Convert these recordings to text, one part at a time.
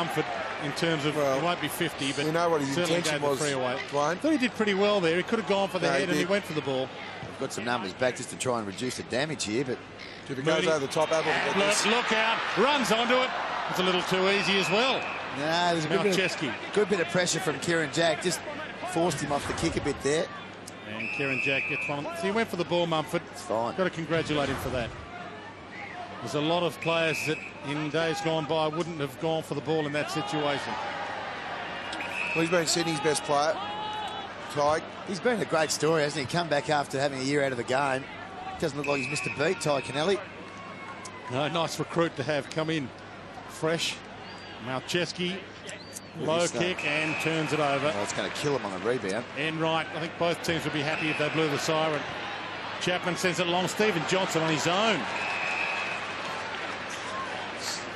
comfort in terms of, it won't be 50, but you know what his intention was, I Dwayne? thought he did pretty well there. He could have gone for the head and he went for the ball. Got some numbers back just to try and reduce the damage here, but if it goes over the top, look out, runs onto it. It's a little too easy as well. Nah, there's a good bit of pressure from Kieran Jack. Just forced him off the kick a bit there. And Kieran Jack gets one. So he went for the ball, Mumford. It's fine. Got to congratulate him for that. There's a lot of players that in days gone by wouldn't have gone for the ball in that situation. Well, he's been Sydney's best player. Ty. He's been a great story, hasn't he? Come back after having a year out of the game. Doesn't look like he's missed a beat, Ty Kennelly. No, nice recruit to have come in fresh. Malcheski, low kick and turns it over. Oh, it's going to kill him on the rebound. And right, I think both teams would be happy if they blew the siren. Chapman sends it along. Stephen Johnson on his own.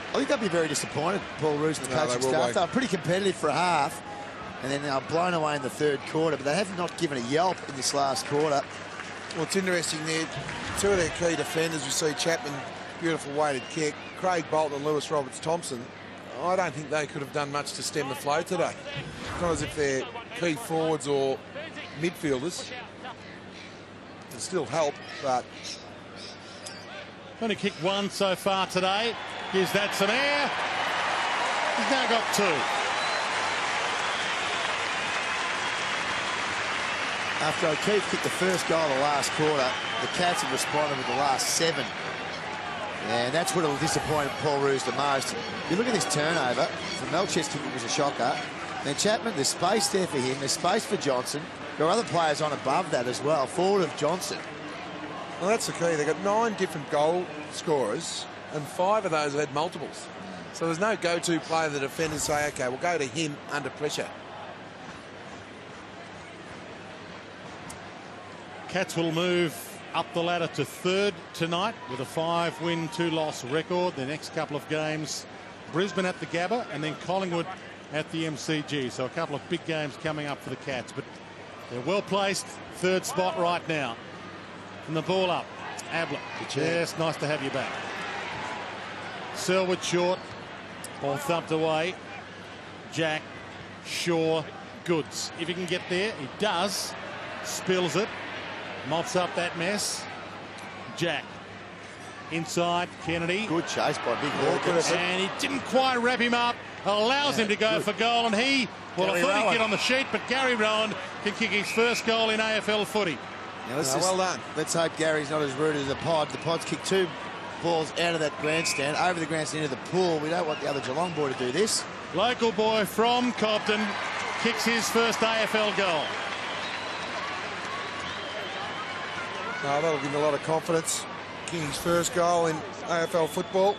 I think they'll be very disappointed, Paul Roos and the coaching staff. They were pretty competitive for a half, and then they were blown away in the third quarter, but they have not given a yelp in this last quarter. Well, it's interesting there. Two of their key defenders, we see Chapman, beautiful weighted kick. Craig Bolton and Lewis Roberts-Thompson. I don't think they could have done much to stem the flow today. It's not as if they're key forwards or midfielders. Can still help, but... Only kicked one so far today. Gives that some air. He's now got two. After O'Keefe kicked the first goal of the last quarter, the Cats have responded with the last 7. And that's what will disappoint Paul Roos the most. You look at this turnover. For Melchester, it was a shocker. Then Chapman, there's space there for him. There's space for Johnson. There are other players on above that as well, forward of Johnson. Well, that's the key. They've got 9 different goal scorers, and 5 of those have had multiples. So there's no go-to player the defenders say, OK, we'll go to him under pressure. Cats will move up the ladder to 3rd tonight with a 5-win, 2-loss record. The next couple of games, Brisbane at the Gabba and then Collingwood at the MCG. So a couple of big games coming up for the Cats, but they're well placed. 3rd spot right now. And the ball up. Abler. Yes, nice to have you back. Selwood short. Ball thumped away. Jack, Shaw, Goods. If he can get there, he does. Spills it. Mops up that mess. Jack. Inside, Kennedy. Good chase by Big Hawkins. And he didn't quite wrap him up. Allows him to go for goal. And he, well, I thought he'd get on the sheet, but Gary Rowan can kick his first goal in AFL footy. Now well done. Let's hope Gary's not as rude as the Pod. The Pod's kicked 2 balls out of that grandstand, over the grandstand into the pool. We don't want the other Geelong boy to do this. Local boy from Cobden kicks his first AFL goal. That'll give him a lot of confidence. Kicking his first goal in AFL football.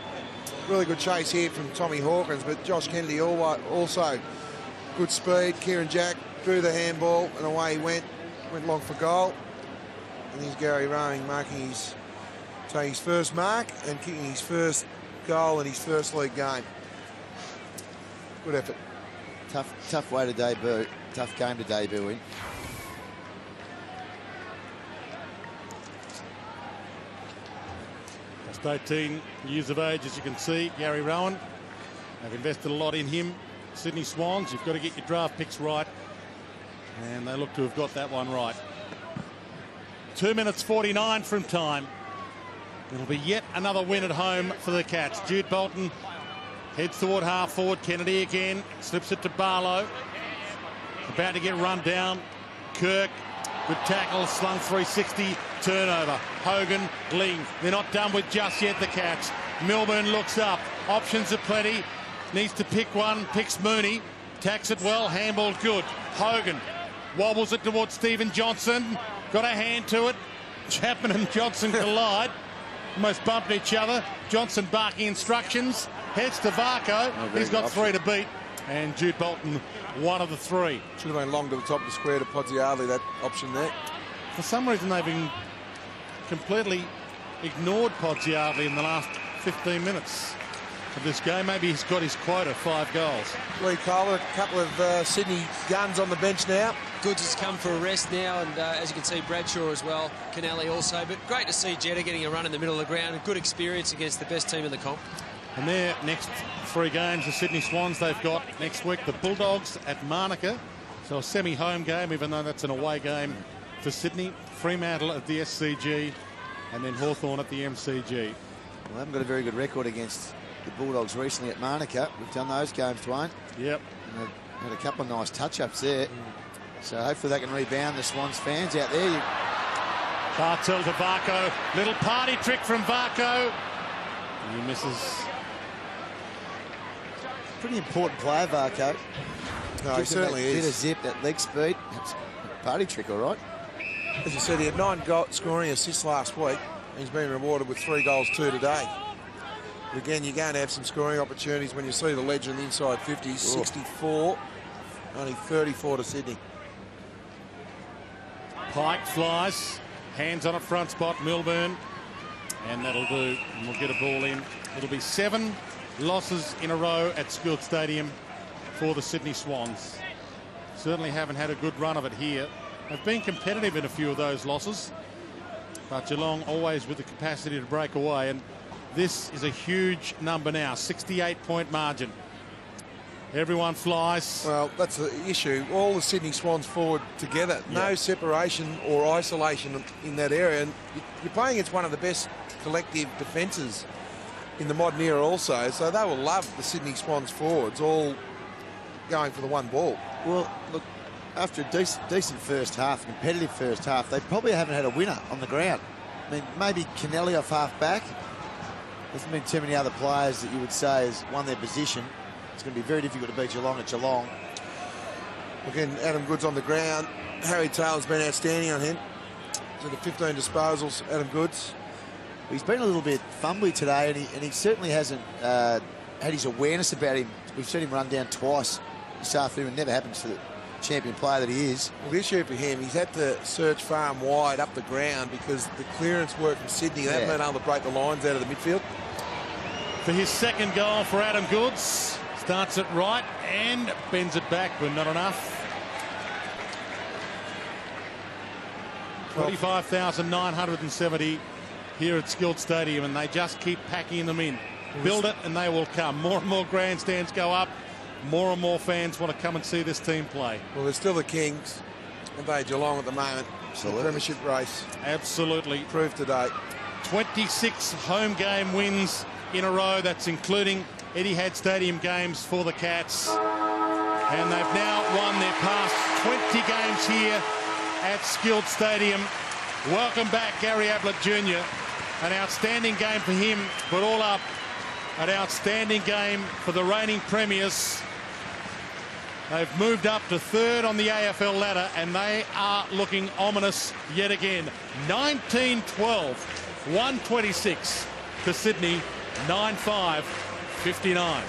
Really good chase here from Tommy Hawkins, but Josh Kennedy also good speed. Kieran Jack drew the handball and away he went long for goal. And here's Gary Rowing marking his first mark and kicking his first goal in his first league game. Good effort. Tough way to debut. Tough game to debut in. Just 18 years of age, as you can see. Gary Rowan. They've invested a lot in him. Sydney Swans, you've got to get your draft picks right. And they look to have got that one right. 2 minutes 49 from time. It'll be yet another win at home for the Cats. Jude Bolton heads toward half forward. Kennedy again. Slips it to Barlow. About to get run down. Kirk. Good tackle. Slung 360. Turnover. Hogan. Ling. They're not done with just yet, the Cats. Milburn looks up. Options are plenty. Needs to pick one. Picks Mooney. Tacks it well. Handball good. Hogan wobbles it towards Stephen Johnson. Got a hand to it. Chapman and Johnson collide. Almost bumped each other. Johnson barking instructions. Heads to Varco. He's got 3 to beat. And Jude Bolton, 1 of the 3. Should have been long to the top of the square to Podsiadly, that option there. For some reason, they've been completely ignored Podsiadly in the last 15 minutes of this game. Maybe he's got his quota, 5 goals. Lee Kohler, a couple of Sydney guns on the bench now. Goods has come for a rest now, and as you can see, Bradshaw as well, Kennelly also. But great to see Jetta getting a run in the middle of the ground. A good experience against the best team in the comp. And their next 3 games, the Sydney Swans, they've got next week the Bulldogs at Manuka. So a semi-home game, even though that's an away game for Sydney. Fremantle at the SCG, and then Hawthorn at the MCG. Well, they haven't got a very good record against the Bulldogs recently at Manuka. We've done those games, Dwayne. Yep. And they've had a couple of nice touch-ups there. So hopefully they can rebound, the Swans fans out there. Bartel to Varco. Little party trick from Varco. He misses. Pretty important player, Varco. No, he certainly Bit of is. zip, that leg speed. It's a party trick, all right. As you said, he had 9 scoring assists last week. He's been rewarded with 3 goals, 2 today. But again, you're going to have some scoring opportunities when you see the legend inside 50s. 64, only 34 to Sydney. Pike flies. Hands on a front spot, Milburn. And that'll do. And we'll get a ball in. It'll be 7 losses in a row at Skilled Stadium for the Sydney Swans. Certainly haven't had a good run of it here. Have been competitive in a few of those losses, but Geelong always with the capacity to break away, and this is a huge number now, 68-point margin. Everyone flies. Well, that's the issue. All the Sydney Swans forward together. No separation or isolation in that area. And you're playing against one of the best collective defences in the modern era also, so they will love the Sydney Swans forwards all going for the one ball. Well, look, after a decent first half, competitive first half, they probably haven't had a winner on the ground. I mean, maybe Kennelly off half-back. There's been too many other players that you would say has won their position. It's going to be very difficult to beat Geelong at Geelong. Again, Adam Goods on the ground. Harry Taylor's been outstanding on him. So the 15 disposals, Adam Goods. He's been a little bit fumbly today, and he certainly hasn't had his awareness about him. We've seen him run down twice this afternoon. Never happens to the champion player that he is. Well, the issue for him, he's had to search far and wide up the ground because the clearance work from Sydney, they haven't been able to break the lines out of the midfield. For his second goal for Adam Goods. Starts it right and bends it back, but not enough. 25,970 here at Skilled Stadium, and they just keep packing them in. Build it and they will come. More and more grandstands go up. More and more fans want to come and see this team play. Well, they're still the Kings, and they Geelong at the moment. Absolutely. The premiership race. Absolutely. Proved today. 26 home game wins in a row. That's including Etihad Stadium games for the Cats. And they've now won their past 20 games here at Skilled Stadium. Welcome back, Gary Ablett Jr. An outstanding game for him, but all up, an outstanding game for the reigning premiers. They've moved up to 3rd on the AFL ladder, and they are looking ominous yet again. 19-12, 126 to Sydney, 9-5, 59.